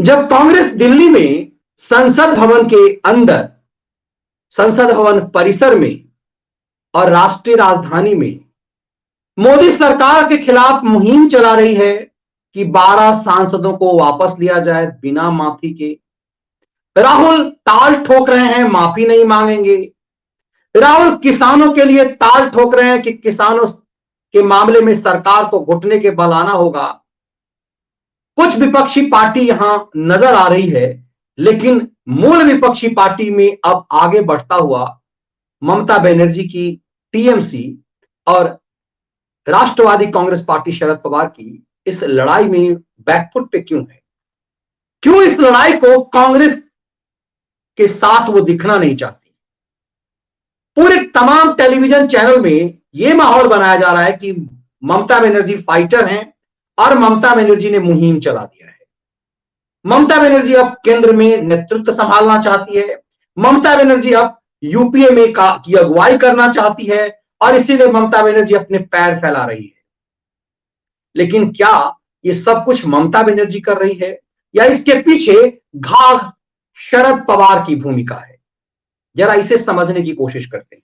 जब कांग्रेस दिल्ली में संसद भवन के अंदर, संसद भवन परिसर में और राष्ट्रीय राजधानी में मोदी सरकार के खिलाफ मुहिम चला रही है कि 12 सांसदों को वापस लिया जाए बिना माफी के। राहुल ताल ठोक रहे हैं, माफी नहीं मांगेंगे। राहुल किसानों के लिए ताल ठोक रहे हैं कि किसानों के मामले में सरकार को घुटने के बल आना होगा। कुछ विपक्षी पार्टी यहां नजर आ रही है, लेकिन मूल विपक्षी पार्टी में अब आगे बढ़ता हुआ ममता बनर्जी की टीएमसी और राष्ट्रवादी कांग्रेस पार्टी शरद पवार की इस लड़ाई में बैकफुट पे क्यों है? क्यों इस लड़ाई को कांग्रेस के साथ वो दिखना नहीं चाहती? पूरे तमाम टेलीविजन चैनल में यह माहौल बनाया जा रहा है कि ममता बनर्जी फाइटर हैं और ममता बनर्जी ने मुहिम चला दिया है। ममता बनर्जी अब केंद्र में नेतृत्व संभालना चाहती है। ममता बनर्जी अब यूपीए में की अगुवाई करना चाहती है और इसीलिए ममता बनर्जी अपने पैर फैला रही है। लेकिन क्या ये सब कुछ ममता बनर्जी कर रही है या इसके पीछे घाघ शरद पवार की भूमिका है? जरा इसे समझने की कोशिश करते हैं।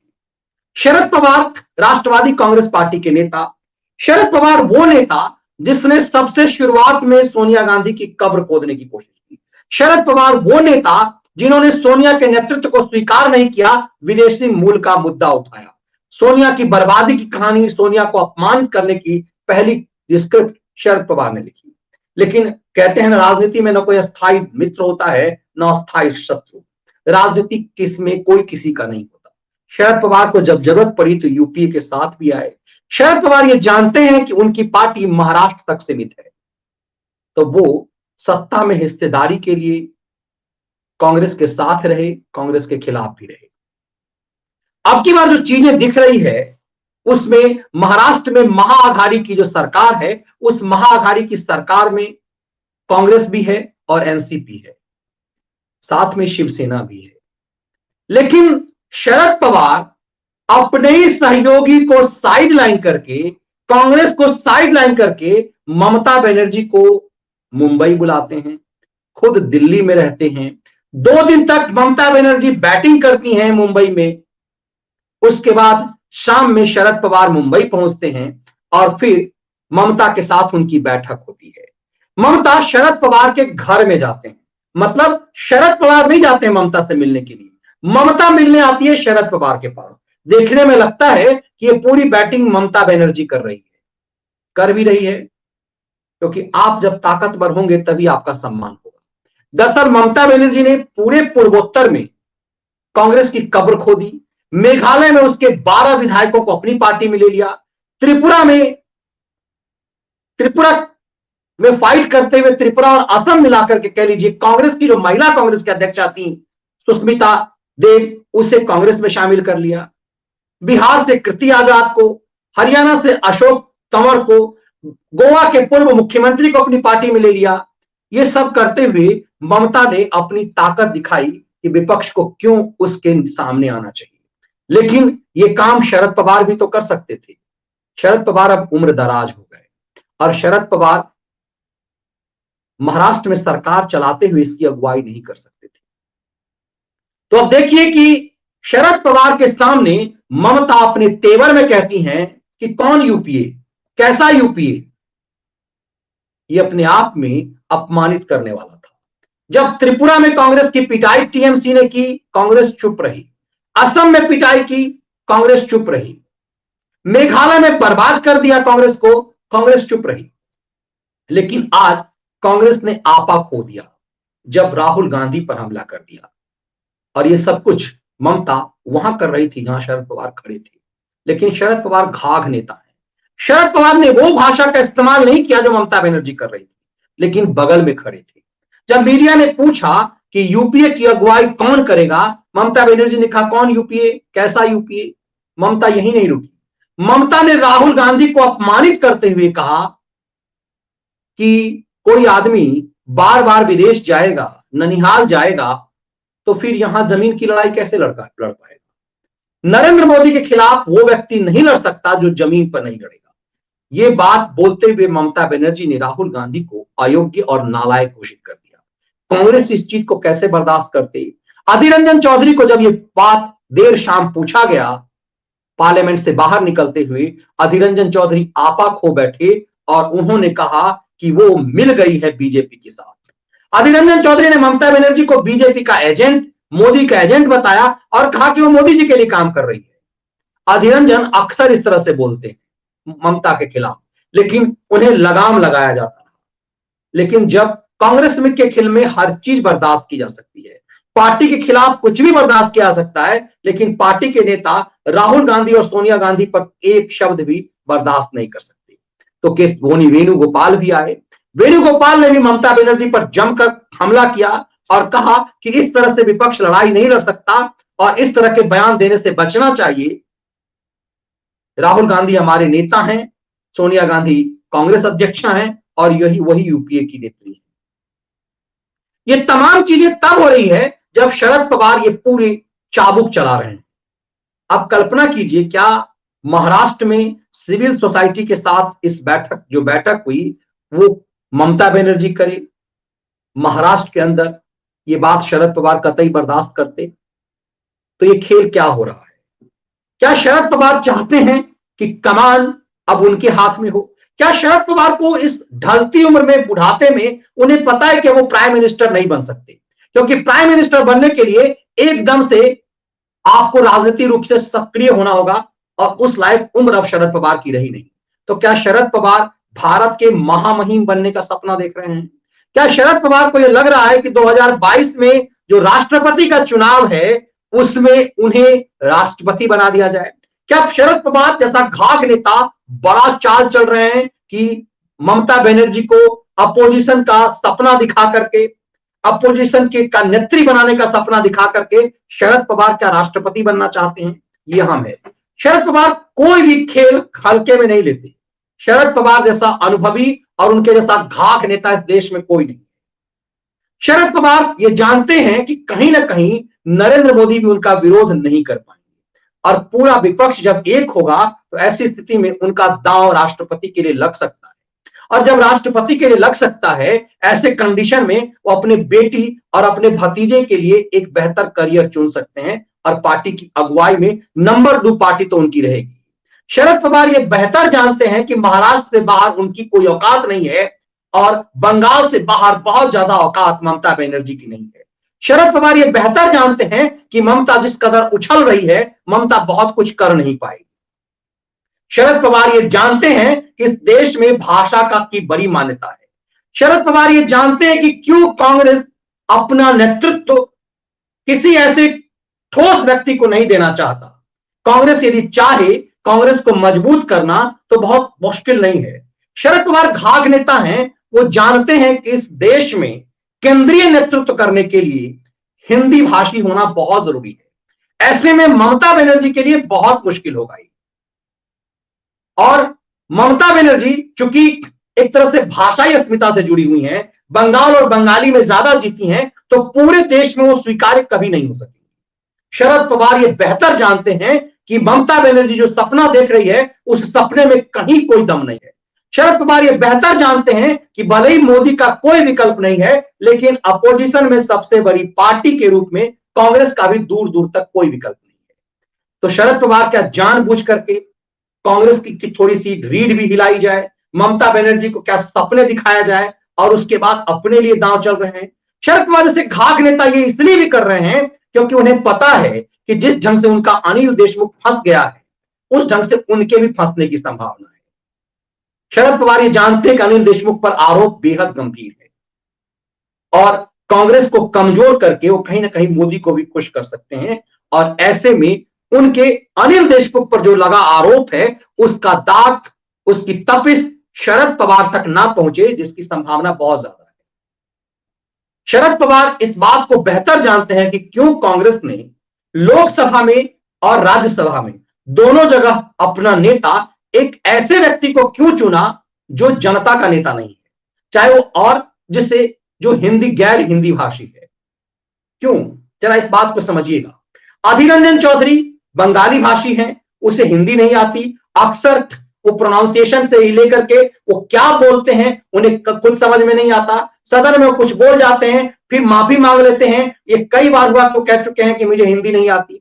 शरद पवार राष्ट्रवादी कांग्रेस पार्टी के नेता। शरद पवार वो नेता जिसने सबसे शुरुआत में सोनिया गांधी की कब्र खोदने की कोशिश की। शरद पवार वो नेता जिन्होंने सोनिया के नेतृत्व को स्वीकार नहीं किया, विदेशी मूल का मुद्दा उठाया। सोनिया की बर्बादी की कहानी, सोनिया को अपमानित करने की पहली स्क्रिप्ट शरद पवार ने लिखी। लेकिन कहते हैं ना, राजनीति में न कोई अस्थायी मित्र होता है न अस्थायी शत्रु। राजनीति किसमें कोई किसी का नहीं होता। शरद पवार को जब जरूरत पड़ी तो यूपीए के साथ भी आए। शरद पवार ये जानते हैं कि उनकी पार्टी महाराष्ट्र तक सीमित है, तो वो सत्ता में हिस्सेदारी के लिए कांग्रेस के साथ रहे, कांग्रेस के खिलाफ भी रहे। अब की बार जो चीजें दिख रही है उसमें महाराष्ट्र में महाआघाड़ी की जो सरकार है, उस महाआघाड़ी की सरकार में कांग्रेस भी है और एनसीपी है, साथ में शिवसेना भी है। लेकिन शरद पवार अपने ही सहयोगी को साइडलाइन करके, कांग्रेस को साइडलाइन करके ममता बनर्जी को मुंबई बुलाते हैं, खुद दिल्ली में रहते हैं। 2 दिन तक ममता बनर्जी बैटिंग करती हैं मुंबई में। उसके बाद शाम में शरद पवार मुंबई पहुंचते हैं और फिर ममता के साथ उनकी बैठक होती है। ममता शरद पवार के घर में जाते हैं, मतलब शरद पवार नहीं जाते हैं ममता से मिलने के लिए, ममता मिलने आती है शरद पवार के पास। देखने में लगता है कि ये पूरी बैटिंग ममता बनर्जी कर रही है, कर भी रही है, क्योंकि आप जब ताकतवर होंगे तभी आपका सम्मान होगा। दरअसल ममता बनर्जी ने पूरे पूर्वोत्तर में कांग्रेस की कब्र खोदी। मेघालय में उसके 12 विधायकों को अपनी पार्टी में ले लिया। त्रिपुरा में फाइट करते हुए त्रिपुरा और असम मिलाकर के कह लीजिए, कांग्रेस की जो महिला कांग्रेस की अध्यक्षा थी सुष्मिता देव, उसे कांग्रेस में शामिल कर लिया। बिहार से कृति आजाद को, हरियाणा से अशोक तंवर को, गोवा के पूर्व मुख्यमंत्री को अपनी पार्टी में ले लिया। ये सब करते हुए ममता ने अपनी ताकत दिखाई कि विपक्ष को क्यों उसके सामने आना चाहिए। लेकिन ये काम शरद पवार भी तो कर सकते थे। शरद पवार अब उम्र दराज हो गए और शरद पवार महाराष्ट्र में सरकार चलाते हुए इसकी अगुवाई नहीं कर सकते थे। तो अब देखिए कि शरद पवार के सामने ममता अपने तेवर में कहती हैं कि कौन यूपीए, कैसा यूपीए। ये अपने आप में अपमानित करने वाला था। जब त्रिपुरा में कांग्रेस की पिटाई टीएमसी ने की, कांग्रेस चुप रही। असम में पिटाई की, कांग्रेस चुप रही। मेघालय में बर्बाद कर दिया कांग्रेस को, कांग्रेस चुप रही। लेकिन आज कांग्रेस ने आपा खो दिया जब राहुल गांधी पर हमला कर दिया। और ये सब कुछ ममता वहां कर रही थी जहां शरद पवार खड़े थे। लेकिन शरद पवार घाघ नेता है। शरद पवार ने वो भाषा का इस्तेमाल नहीं किया जो ममता बनर्जी कर रही थी, लेकिन बगल में खड़े थे। जब मीडिया ने पूछा कि यूपीए की अगुवाई कौन करेगा, ममता बनर्जी ने कहा कौन यूपीए, कैसा यूपीए। ममता यही नहीं रुकी। ममता ने राहुल गांधी को अपमानित करते हुए कहा कि कोई आदमी बार बार विदेश जाएगा, ननिहाल जाएगा, तो फिर यहां जमीन की लड़ाई कैसे लड़ पाएगा। नरेंद्र मोदी के खिलाफ वो व्यक्ति नहीं लड़ सकता जो जमीन पर नहीं लड़ेगा। ये बात बोलते हुए ममता बनर्जी ने राहुल गांधी को अयोग्य और नालायक घोषित कर दिया। कांग्रेस इस चीज को कैसे बर्दाश्त करते। अधीर रंजन चौधरी को जब ये बात देर शाम पूछा गया, पार्लियामेंट से बाहर निकलते हुए अधीर रंजन चौधरी आपा खो बैठे और उन्होंने कहा कि वो मिल गई है बीजेपी के साथ। अधीर रंजन चौधरी ने ममता बनर्जी को बीजेपी का एजेंट, मोदी का एजेंट बताया और कहा कि वो मोदी जी के लिए काम कर रही है। अधीर रंजन अक्सर इस तरह से बोलते हैं ममता के खिलाफ, लेकिन उन्हें लगाम लगाया जाता है। लेकिन जब कांग्रेस में के खिल में हर चीज बर्दाश्त की जा सकती है, पार्टी के खिलाफ कुछ भी बर्दाश्त किया जा सकता है, लेकिन पार्टी के नेता राहुल गांधी और सोनिया गांधी पर एक शब्द भी बर्दाश्त नहीं कर सकते। तो केस धोनी वेणुगोपाल भी आए। वेणुगोपाल ने भी ममता बनर्जी पर जमकर हमला किया और कहा कि इस तरह से विपक्ष लड़ाई नहीं लड़ सकता और इस तरह के बयान देने से बचना चाहिए। राहुल गांधी हमारे नेता हैं, सोनिया गांधी कांग्रेस अध्यक्षा हैं और यही वही यूपीए की नेत्री है। ये तमाम चीजें तब हो रही है जब शरद पवार ये पूरी चाबुक चला रहे हैं। अब कल्पना कीजिए, क्या महाराष्ट्र में सिविल सोसाइटी के साथ इस बैठक हुई वो ममता बनर्जी करे, महाराष्ट्र के अंदर ये बात शरद पवार कतई बर्दाश्त करते? तो ये खेल क्या हो रहा है? क्या शरद पवार चाहते हैं कि कमान अब उनके हाथ में हो? क्या शरद पवार को इस ढलती उम्र में, बुढ़ापे में उन्हें पता है कि वो प्राइम मिनिस्टर नहीं बन सकते? क्योंकि प्राइम मिनिस्टर बनने के लिए एकदम से आपको राजनीतिक रूप से सक्रिय होना होगा और उस लायक उम्र अब शरद पवार की रही नहीं। तो क्या शरद पवार भारत के महामहिम बनने का सपना देख रहे हैं? क्या शरद पवार को यह लग रहा है कि 2022 में जो राष्ट्रपति का चुनाव है उसमें उन्हें राष्ट्रपति बना दिया जाए? क्या शरद पवार जैसा घाघ नेता बड़ा चाल चल रहे हैं कि ममता बनर्जी को अपोजिशन का सपना दिखा करके, अपोजिशन के का नेत्री बनाने का सपना दिखा करके शरद पवार क्या राष्ट्रपति बनना चाहते हैं? ये हम है। शरद पवार कोई भी खेल हल्के में नहीं लेते। शरद पवार जैसा अनुभवी और उनके जैसा घाघ नेता इस देश में कोई नहीं। शरद पवार ये जानते हैं कि कहीं ना कहीं नरेंद्र मोदी भी उनका विरोध नहीं कर पाएंगे और पूरा विपक्ष जब एक होगा तो ऐसी स्थिति में उनका दांव राष्ट्रपति के लिए लग सकता है। और जब राष्ट्रपति के लिए लग सकता है, ऐसे कंडीशन में वो अपने बेटी और अपने भतीजे के लिए एक बेहतर करियर चुन सकते हैं और पार्टी की अगुवाई में नंबर 2 पार्टी तो उनकी रहेगी। शरद पवार ये बेहतर जानते हैं कि महाराष्ट्र से बाहर उनकी कोई औकात नहीं है और बंगाल से बाहर बहुत ज्यादा औकात ममता बनर्जी की नहीं है। शरद पवार ये बेहतर जानते हैं कि ममता जिस कदर उछल रही है, ममता बहुत कुछ कर नहीं पाएगी। शरद पवार ये जानते हैं कि इस देश में भाषा की बड़ी मान्यता है। शरद पवार ये जानते हैं कि क्यों कांग्रेस अपना नेतृत्व किसी ऐसे ठोस व्यक्ति को नहीं देना चाहता। कांग्रेस यदि चाहे कांग्रेस को मजबूत करना तो बहुत मुश्किल नहीं है। शरद पवार घाघ नेता हैं, वो जानते हैं कि इस देश में केंद्रीय नेतृत्व करने के लिए हिंदी भाषी होना बहुत जरूरी है। ऐसे में ममता बनर्जी के लिए बहुत मुश्किल होगा। और ममता बनर्जी चूंकि एक तरह से भाषाई अस्मिता से जुड़ी हुई हैं, बंगाल और बंगाली में ज्यादा जीती हैं, तो पूरे देश में वो स्वीकार्य कभी नहीं हो सकेगी। शरद पवार ये बेहतर जानते हैं कि ममता बनर्जी जो सपना देख रही है उस सपने में कहीं कोई दम नहीं है। शरद पवार ये बेहतर जानते हैं कि भले ही मोदी का कोई विकल्प नहीं है, लेकिन अपोजिशन में सबसे बड़ी पार्टी के रूप में कांग्रेस का भी दूर दूर तक कोई विकल्प नहीं है। तो शरद पवार क्या जानबूझ करके कांग्रेस की थोड़ी सी रीढ़ भी हिलाई जाए, ममता बनर्जी को क्या सपने दिखाया जाए और उसके बाद अपने लिए दांव चल रहे हैं? शरद पवार जैसे घाघ नेता ये इसलिए भी कर रहे हैं क्योंकि उन्हें पता है कि जिस ढंग से उनका अनिल देशमुख फंस गया है, उस ढंग से उनके भी फंसने की संभावना है। शरद पवार ये जानते हैं कि अनिल देशमुख पर आरोप बेहद गंभीर है और कांग्रेस को कमजोर करके वो कहीं ना कहीं मोदी को भी खुश कर सकते हैं और ऐसे में उनके अनिल देशमुख पर जो लगा आरोप है उसका दाग, उसकी तपिश शरद पवार तक ना पहुंचे, जिसकी संभावना बहुत ज्यादा है। शरद पवार इस बात को बेहतर जानते हैं कि क्यों कांग्रेस ने लोकसभा में और राज्यसभा में दोनों जगह अपना नेता एक ऐसे व्यक्ति को क्यों चुना जो जनता का नेता नहीं है, चाहे वो और जिसे जो गैर हिंदी भाषी है। क्यों? जरा इस बात को समझिएगा। अधीर रंजन चौधरी बंगाली भाषी हैं, उसे हिंदी नहीं आती, अक्सर वो प्रोनाउंसिएशन से ही लेकर के वो क्या बोलते हैं उन्हें कुछ समझ में नहीं आता। सदन में वो कुछ बोल जाते हैं, फिर माफी मांग लेते हैं। ये कई बार हुआ तो कह चुके हैं कि मुझे हिंदी नहीं आती।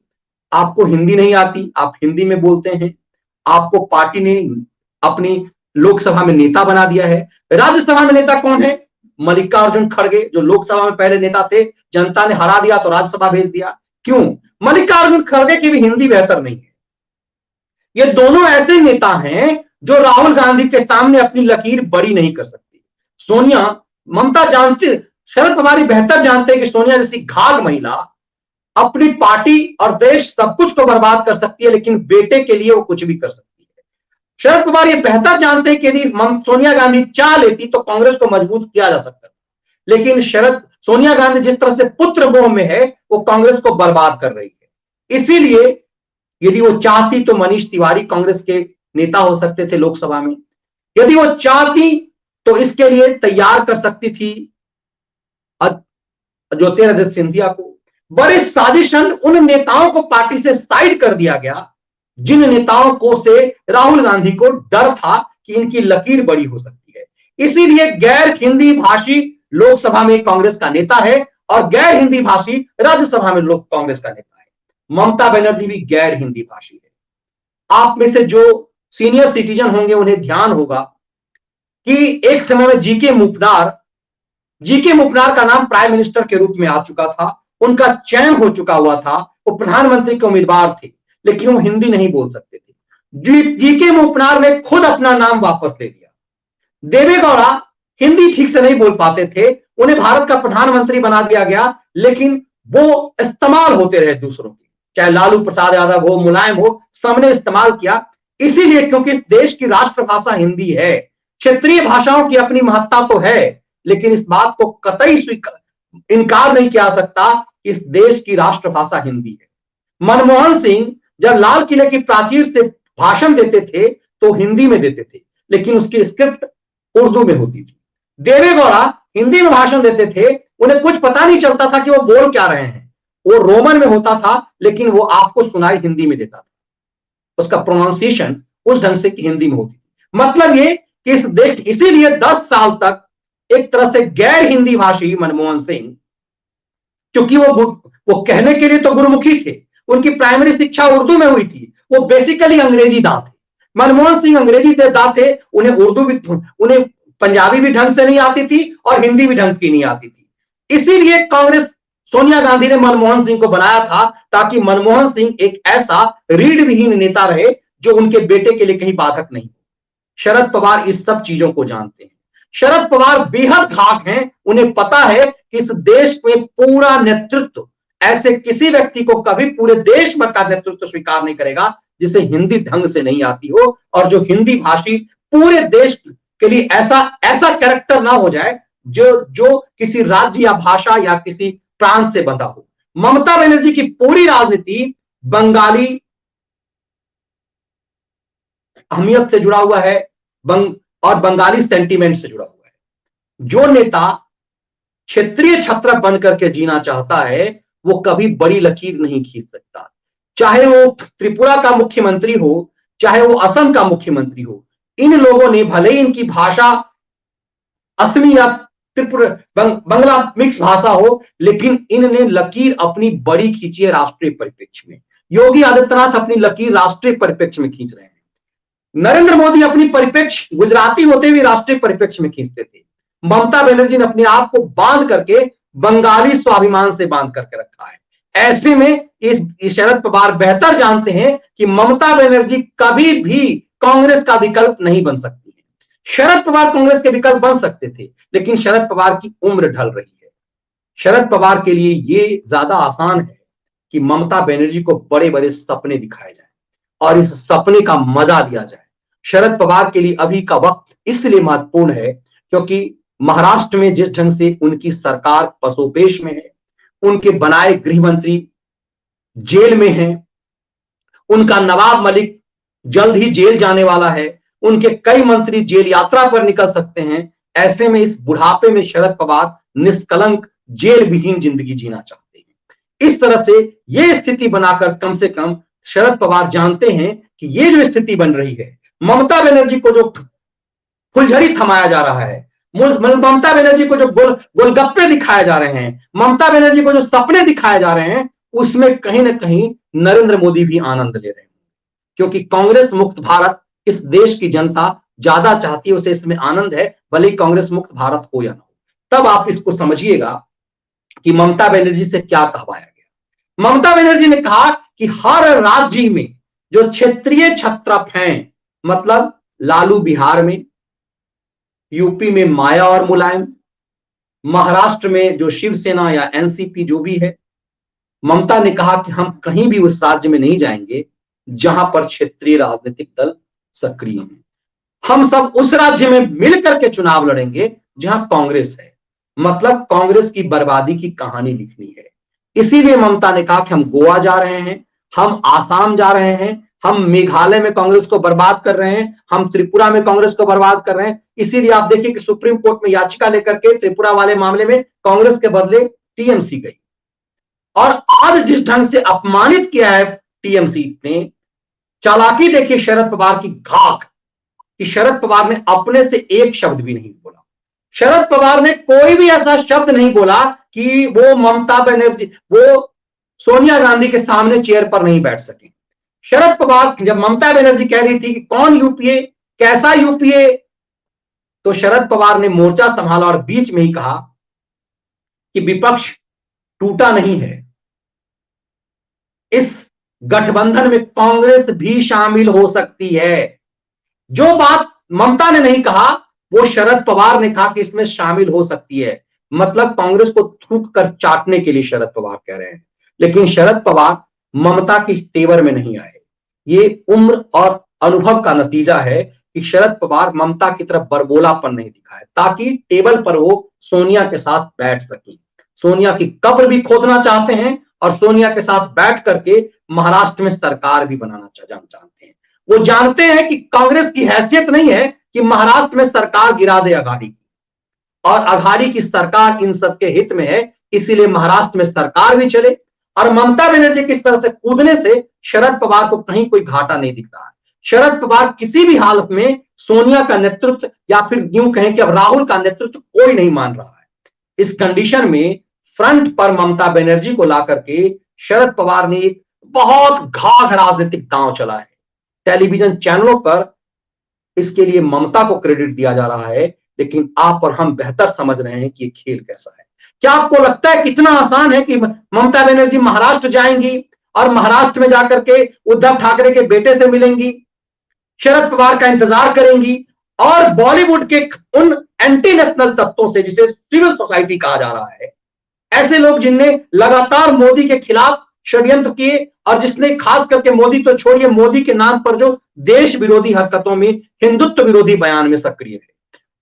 आपको हिंदी नहीं आती, आप हिंदी में बोलते हैं। आपको पार्टी ने अपनी लोकसभा में नेता बना दिया है। राज्यसभा में नेता कौन है? मल्लिकार्जुन खड़गे, जो लोकसभा में पहले नेता थे, जनता ने हरा दिया तो राज्यसभा भेज दिया। क्यों? मल्लिकार्जुन खड़गे की भी हिंदी बेहतर नहीं है। ये दोनों ऐसे नेता हैं जो राहुल गांधी के सामने अपनी लकीर बड़ी नहीं कर सकती। सोनिया, ममता जानते, शरद पवार बेहतर जानते हैं कि सोनिया जैसी घाघ महिला अपनी पार्टी और देश सब कुछ को बर्बाद कर सकती है, लेकिन बेटे के लिए वो कुछ भी कर सकती है। शरद पवार ये बेहतर जानते हैं कि यदि सोनिया गांधी चाह लेती तो कांग्रेस को मजबूत किया जा सकता, लेकिन सोनिया गांधी जिस तरह से पुत्र मोह में है वो कांग्रेस को बर्बाद कर रही है। इसीलिए यदि वो चाहती तो मनीष तिवारी कांग्रेस के नेता हो सकते थे लोकसभा में। यदि वो चाहती तो इसके लिए तैयार कर सकती थी ज्योतिरादित्य सिंधिया को। बड़े साजिशन उन नेताओं को पार्टी से साइड कर दिया गया जिन नेताओं को से राहुल गांधी को डर था कि इनकी लकीर बड़ी हो सकती है। इसीलिए गैर हिंदी भाषी लोकसभा में कांग्रेस का नेता है और गैर हिंदी भाषी राज्यसभा में कांग्रेस का नेता है। ममता बनर्जी भी गैर हिंदी भाषी है। आप में से जो सीनियर सिटीजन होंगे उन्हें ध्यान होगा कि एक समय में जीके मुपनार का नाम प्राइम मिनिस्टर के रूप में आ चुका था। उनका चयन हो चुका हुआ था, वो प्रधानमंत्री के उम्मीदवार थे, लेकिन वो हिंदी नहीं बोल सकते थे। जीके मुपनार ने खुद अपना नाम वापस ले लिया। देवेगौड़ा हिंदी ठीक से नहीं बोल पाते थे, उन्हें भारत का प्रधानमंत्री बना दिया गया, लेकिन वो इस्तेमाल होते रहे दूसरों के, चाहे लालू प्रसाद यादव हो, मुलायम हो, सबने इस्तेमाल किया। इसीलिए क्योंकि इस देश की राष्ट्रभाषा हिंदी है। क्षेत्रीय भाषाओं की अपनी महत्ता तो है, लेकिन इस बात को कतई इनकार नहीं किया सकता कि इस देश की राष्ट्रभाषा हिंदी है। मनमोहन सिंह जब लाल किले की प्राचीर से भाषण देते थे तो हिंदी में देते थे, लेकिन उसकी स्क्रिप्ट उर्दू में होती थी। देवेगौड़ा हिंदी में भाषण देते थे, उन्हें कुछ पता नहीं चलता था कि वो बोल क्या रहे हैं। वो रोमन में होता था, लेकिन वो आपको सुनाई हिंदी में देता था। उसका प्रोनाउंसिएशन उस ढंग से हिंदी में होती थी। मतलब ये कि इस देश, इसीलिए 10 साल तक एक तरह से गैर हिंदी भाषी मनमोहन सिंह, क्योंकि वो कहने के लिए तो गुरुमुखी थे, उनकी प्राइमरी शिक्षा उर्दू में हुई थी, वो बेसिकली अंग्रेजी दां थे। मनमोहन सिंह अंग्रेजी दां थे, उन्हें उर्दू भी, उन्हें पंजाबी भी ढंग से नहीं आती थी और हिंदी भी ढंग की नहीं आती थी। इसीलिए कांग्रेस, सोनिया गांधी ने मनमोहन सिंह को बनाया था ताकि मनमोहन सिंह एक ऐसा रीढ़ विहीन नेता रहे जो उनके बेटे के लिए कहीं बाधक नहीं। शरद पवार इस सब चीजों को जानते हैं। शरद पवार बेहद खाक हैं, उन्हें पता है कि इस देश में पूरा नेतृत्व ऐसे किसी व्यक्ति को कभी पूरे देश भर का नेतृत्व स्वीकार नहीं करेगा जिसे हिंदी ढंग से नहीं आती हो, और जो हिंदी भाषी पूरे देश के लिए ऐसा कैरेक्टर ना हो जाए जो किसी राज्य या भाषा या किसी प्रांत से बंधा हो। ममता बनर्जी की पूरी राजनीति बंगाली अहमियत से जुड़ा हुआ है और बंगाली सेंटीमेंट से जुड़ा हुआ है। जो नेता क्षेत्रीय छत्र बन करके जीना चाहता है वो कभी बड़ी लकीर नहीं खींच सकता, चाहे वो त्रिपुरा का मुख्यमंत्री हो, चाहे वो असम का मुख्यमंत्री हो। इन लोगों ने भले ही इनकी भाषा असमी या त्रिपुरा बंगला मिक्स भाषा हो, लेकिन इनने लकीर अपनी बड़ी खींची है राष्ट्रीय परिप्रेक्ष्य में। योगी आदित्यनाथ अपनी लकीर राष्ट्रीय परिप्रेक्ष्य में खींच रहे हैं। नरेंद्र मोदी अपनी परिप्रेक्ष्य गुजराती होते हुए राष्ट्रीय परिप्रेक्ष्य में खींचते थे। ममता बनर्जी ने अपने आप को बांध करके बंगाली स्वाभिमान से बांध करके रखा है। ऐसे में इस शरद पवार बेहतर जानते हैं कि ममता बनर्जी कभी भी कांग्रेस का विकल्प नहीं बन सकती है। शरद पवार कांग्रेस के विकल्प बन सकते थे, लेकिन शरद पवार की उम्र ढल रही है। शरद पवार के लिए ये ज्यादा आसान है कि ममता बनर्जी को बड़े बड़े सपने दिखाए जाए और इस सपने का मजा लिया जाए। शरद पवार के लिए अभी का वक्त इसलिए महत्वपूर्ण है क्योंकि महाराष्ट्र में जिस ढंग से उनकी सरकार पसोपेश में है, उनके बनाए गृह मंत्री जेल में हैं, उनका नवाब मलिक जल्द ही जेल जाने वाला है, उनके कई मंत्री जेल यात्रा पर निकल सकते हैं। ऐसे में इस बुढ़ापे में शरद पवार निष्कलंक जेल विहीन जिंदगी जीना चाहते हैं। इस तरह से यह स्थिति बनाकर कम से कम शरद पवार जानते हैं कि ये जो स्थिति बन रही है ममता बनर्जी को जो फुलझड़ी थमाया जा रहा है, ममता बनर्जी को जो गोलगप्पे दिखाए जा रहे हैं, ममता बनर्जी को जो सपने दिखाए जा रहे हैं, उसमें कहीं ना कहीं नरेंद्र मोदी भी आनंद ले रहे हैं, क्योंकि कांग्रेस मुक्त भारत इस देश की जनता ज्यादा चाहती है, उसे इसमें आनंद है, भले ही कांग्रेस मुक्त भारत हो या ना हो। तब आप इसको समझिएगा कि ममता बनर्जी से क्या कहवाया गया। ममता बनर्जी ने कहा कि हर राज्य में जो क्षेत्रीय छत्रप हैं, मतलब लालू बिहार में, यूपी में माया और मुलायम, महाराष्ट्र में जो शिवसेना या एनसीपी जो भी है, ममता ने कहा कि हम कहीं भी उस राज्य में नहीं जाएंगे जहां पर क्षेत्रीय राजनीतिक दल सक्रिय हैं। हम सब उस राज्य में मिलकर के चुनाव लड़ेंगे जहां कांग्रेस है, मतलब कांग्रेस की बर्बादी की कहानी लिखनी है। इसीलिए ममता ने कहा कि हम गोवा जा रहे हैं, हम आसाम जा रहे हैं, हम मेघालय में कांग्रेस को बर्बाद कर रहे हैं, हम त्रिपुरा में कांग्रेस को बर्बाद कर रहे हैं। इसीलिए आप देखिए कि सुप्रीम कोर्ट में याचिका लेकर के त्रिपुरा वाले मामले में कांग्रेस के बदले टीएमसी गई। और आज जिस ढंग से अपमानित किया है टीएमसी ने, चालाकी देखिए शरद पवार की घाक, कि शरद पवार ने अपने से एक शब्द भी नहीं बोला। शरद पवार ने कोई भी ऐसा शब्द नहीं बोला कि वो ममता बनर्जी, वो सोनिया गांधी के सामने चेयर पर नहीं बैठ सके। शरद पवार जब ममता बनर्जी कह रही थी कि कौन यूपीए, कैसा यूपीए, तो शरद पवार ने मोर्चा संभाला और बीच में ही कहा कि विपक्ष टूटा नहीं है, इस गठबंधन में कांग्रेस भी शामिल हो सकती है। जो बात ममता ने नहीं कहा वो शरद पवार ने कहा कि इसमें शामिल हो सकती है, मतलब कांग्रेस को थूक कर चाटने के लिए शरद पवार कह रहे हैं। लेकिन शरद पवार ममता की तेवर में नहीं आए। ये उम्र और अनुभव का नतीजा है कि शरद पवार ममता की तरफ बरबोलापन नहीं दिखाए, ताकि टेबल पर वो सोनिया के साथ बैठ सके। सोनिया की कब्र भी खोदना चाहते हैं और सोनिया के साथ बैठ करके महाराष्ट्र में सरकार भी बनाना चाहते हैं। वो जानते हैं कि कांग्रेस की हैसियत नहीं है कि महाराष्ट्र में सरकार गिरा दे अघाड़ी की, और अघाड़ी की सरकार इन सबके हित में है, इसीलिए महाराष्ट्र में सरकार भी चले। और ममता बनर्जी की इस तरह से कूदने से शरद पवार को कहीं कोई घाटा नहीं दिखता है। शरद पवार किसी भी हालत में सोनिया का नेतृत्व या फिर यूं कहें कि अब राहुल का नेतृत्व कोई नहीं मान रहा है। इस कंडीशन में फ्रंट पर ममता बनर्जी को ला करके शरद पवार ने एक बहुत घाघ राजनीतिक दांव चला है। टेलीविजन चैनलों पर इसके लिए ममता को क्रेडिट दिया जा रहा है, लेकिन आप और हम बेहतर समझ रहे हैं कि ये खेल कैसा है। क्या आपको लगता है कितना आसान है कि ममता बनर्जी महाराष्ट्र जाएंगी और महाराष्ट्र में जाकर के उद्धव ठाकरे के बेटे से मिलेंगी, शरद पवार का इंतजार करेंगी और बॉलीवुड के उन एंटी नेशनल तत्वों से, जिसे सिविल सोसाइटी कहा जा रहा है, ऐसे लोग जिनने लगातार मोदी के खिलाफ षड्यंत्र किए और जिसने खास करके मोदी तो छोड़िए, मोदी के नाम पर जो देश विरोधी हरकतों में, हिंदुत्व विरोधी बयान में सक्रिय थे,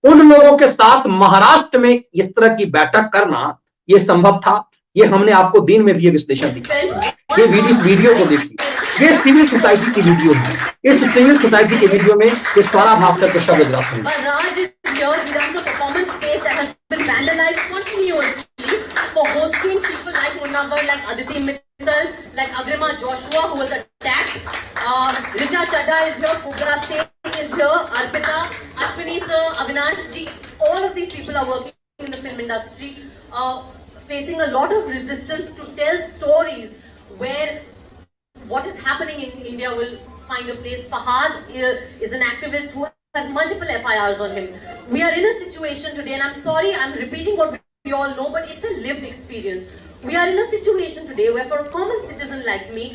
उन लोगों के साथ महाराष्ट्र में इस तरह की बैठक करना यह संभव था। ये हमने आपको दिन में भी विश्लेषण दिखाया। ये वीडियो को देखिए, ये सिविल सोसाइटी की वीडियो है। इस सिविल सोसाइटी की वीडियो में ये स्वरा भास्कर के शब्द graph for hosting people like Munawar, like Aditi Mittal, like Agrima Joshua, who was attacked. Richa Chadha is here, Kubra Singh is here, Arpita, Ashwini sir, Avinash ji. All of these people are working in the film industry, facing a lot of resistance to tell stories where what is happening in India will find a place. Fahad is an activist who has multiple FIRs on him. We are in a situation today, and I'm sorry, I'm repeating what we all know, but it's a lived experience. We are in a situation today where for a common citizen like me,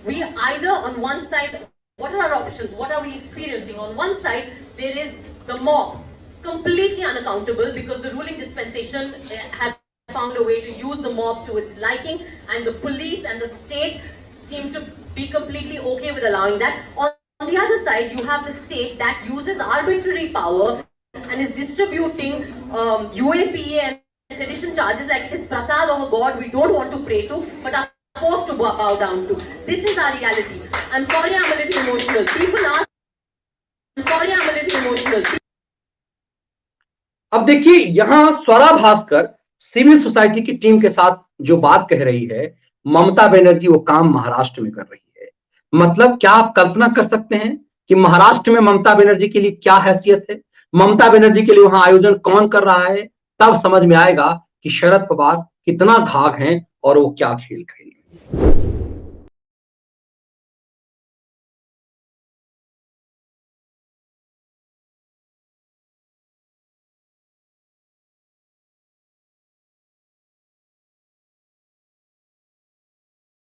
we either on one side, what are our options? What are we experiencing? On one side, there is the mob, completely unaccountable because the ruling dispensation has found a way to use the mob to its liking, and the police and the state seem to be completely okay with allowing that. On the other side, you have the state that uses arbitrary power and is distributing UAPA and sedition charges like it is prasad of a god we don't want to pray to but are forced to bow down to. This is our reality. I'm sorry I'm a little emotional. People ask, I'm sorry I'm a little emotional. अब देखिए यहां Swara Bhaskar civil society की team के साथ जो बात कह रही है, ममता बनर्जी वो काम महाराष्ट्र में कर रही है। मतलब क्या आप कल्पना कर सकते हैं कि महाराष्ट्र में ममता बनर्जी के लिए क्या हैसियत है, ममता बनर्जी के लिए वहां आयोजन कौन कर रहा है, तब समझ में आएगा कि शरद पवार कितना घाघ हैं और वो क्या खेल खेल रहे हैं।